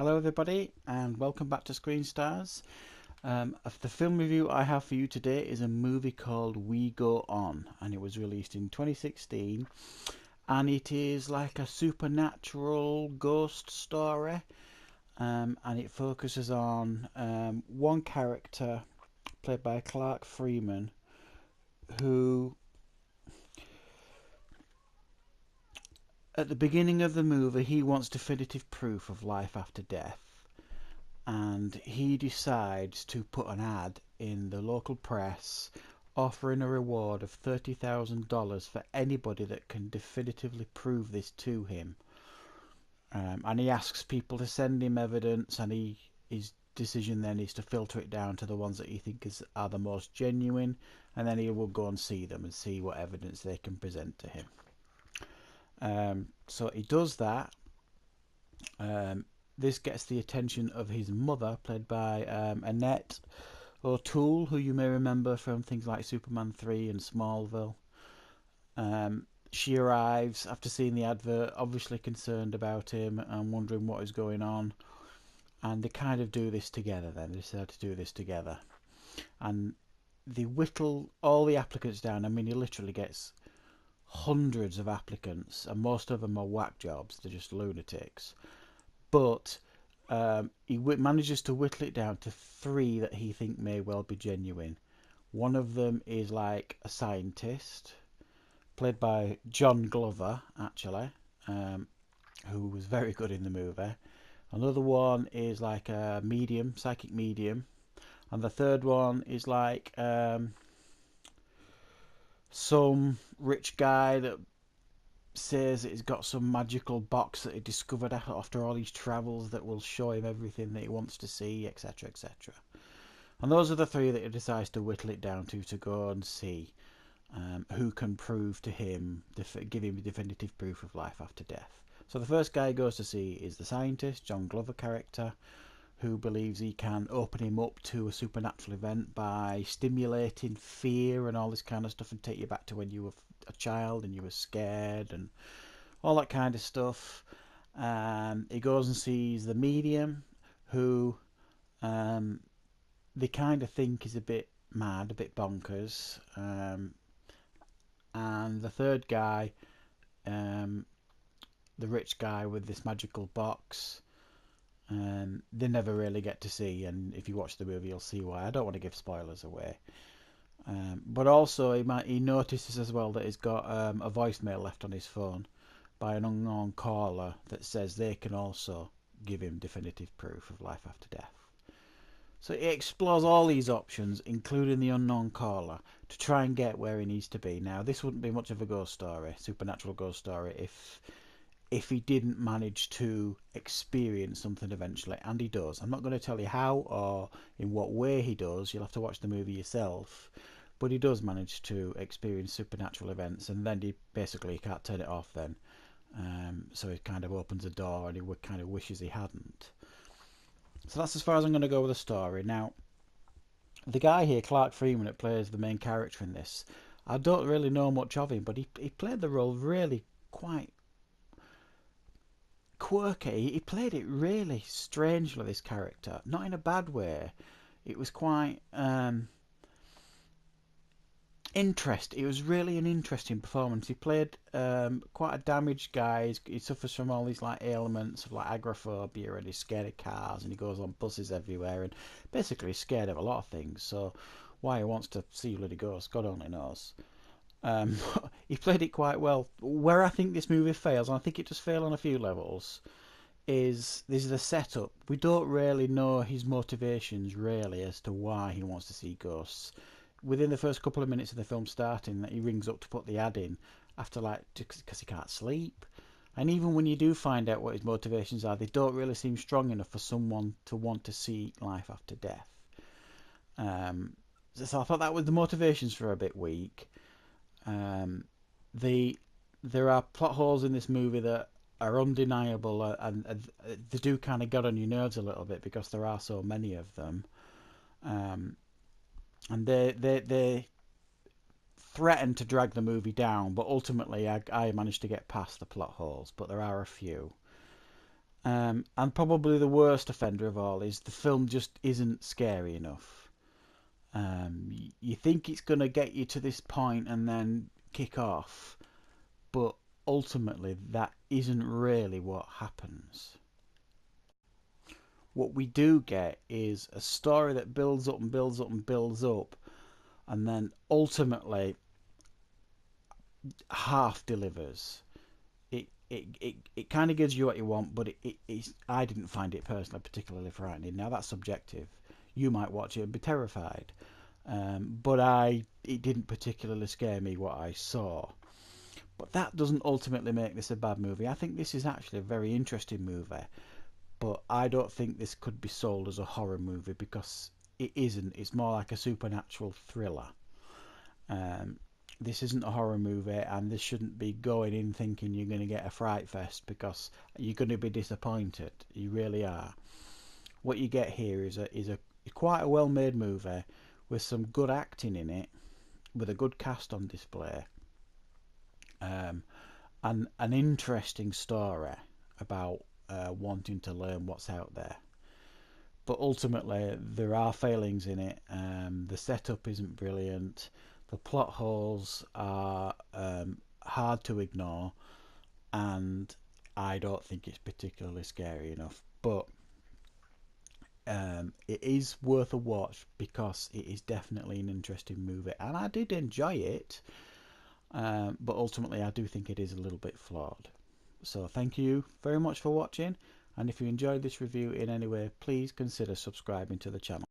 Hello, everybody, and welcome back to Screen Stars. The film review I have for you today is a movie called We Go On, and it was released in 2016. And it is like a supernatural ghost story, and it focuses on one character played by Clark Freeman, who at the beginning of the movie he wants definitive proof of life after death. And he decides to put an ad in the local press offering a reward of $30,000 for anybody that can definitively prove this to him. And he asks people to send him evidence, and his decision then is to filter it down to the ones that he thinks are the most genuine, and then he will go and see them and see what evidence they can present to him. So he does that. This gets the attention of his mother, played by Annette O'Toole, who you may remember from things like Superman 3 and Smallville. She arrives after seeing the advert, obviously concerned about him and wondering what is going on. And they kind of do this together then. They decide to do this together. And they whittle all the applicants down. I mean, he literally gets hundreds of applicants, and most of them are whack jobs. They're just lunatics. But he manages to whittle it down to three that he thinks may well be genuine. One of them is like a scientist, played by John Glover, actually, who was very good in the movie. Another one is like a medium, psychic medium. And the third one is like some rich guy that says that he's got some magical box that he discovered after all his travels that will show him everything that he wants to see, etc., etc. And those are the three that he decides to whittle it down to go and see who can prove to him, give him definitive proof of life after death. So the first guy he goes to see is the scientist, John Glover character, who believes he can open him up to a supernatural event by stimulating fear and all this kind of stuff and take you back to when you were a child and you were scared and all that kind of stuff. He goes and sees the medium, who they kind of think is a bit mad, a bit bonkers. And the third guy, the rich guy with this magical box, they never really get to see, and if you watch the movie you'll see why. I don't want to give spoilers away. But also he notices as well that he's got a voicemail left on his phone by an unknown caller that says they can also give him definitive proof of life after death. So he explores all these options, including the unknown caller, to try and get where he needs to be. Now, this wouldn't be much of a ghost story, supernatural ghost story, if he didn't manage to experience something eventually, and he does. I'm not going to tell you how or in what way he does. You'll have to watch the movie yourself. But he does manage to experience supernatural events, and then he can't turn it off then. So it kind of opens a door, and he kind of wishes he hadn't. So that's as far as I'm going to go with the story. Now, the guy here, Clark Freeman, that plays the main character in this, I don't really know much of him, but he played the role really quite quirky. He played it really strangely, this character. Not in a bad way. It was quite it was really an interesting performance. He played quite a damaged guy. He suffers from all these like ailments of like agoraphobia, and he's scared of cars, and he goes on buses everywhere, and basically he's scared of a lot of things. So why he wants to see bloody ghosts, God only knows. He played it quite well. Where I think this movie fails, and I think it does fail on a few levels, is this is the setup. We don't really know his motivations really as to why he wants to see ghosts. Within the first couple of minutes of the film starting, that he rings up to put the ad in after because he can't sleep. And even when you do find out what his motivations are, they don't really seem strong enough for someone to want to see life after death. So I thought that was the motivations for a bit weak. There are plot holes in this movie that are undeniable, and they do kind of get on your nerves a little bit because there are so many of them. And they threaten to drag the movie down, but ultimately I managed to get past the plot holes, but there are a few. And probably the worst offender of all is the film just isn't scary enough. You think it's going to get you to this point and then kick off, but ultimately that isn't really what happens. What we do get is a story that builds up and builds up and builds up, and then ultimately half delivers. It kind of gives you what you want, but I didn't find it personally particularly frightening. Now that's subjective. You might watch it and be terrified, but it didn't particularly scare me what I saw. But that doesn't ultimately make this a bad movie. I think this is actually a very interesting movie, but I don't think this could be sold as a horror movie because it isn't. It's more like a supernatural thriller. Um, this isn't a horror movie, and this shouldn't be going in thinking you're going to get a fright fest because you're going to be disappointed. You really are. What you get here is a quite a well-made movie with some good acting in it, with a good cast on display, and an interesting story about wanting to learn what's out there. But ultimately, there are failings in it. The setup isn't brilliant. The plot holes are hard to ignore, and I don't think it's particularly scary enough. But it is worth a watch because it is definitely an interesting movie, and I did enjoy it. But ultimately, I do think it is a little bit flawed. So thank you very much for watching, and if you enjoyed this review in any way, please consider subscribing to the channel.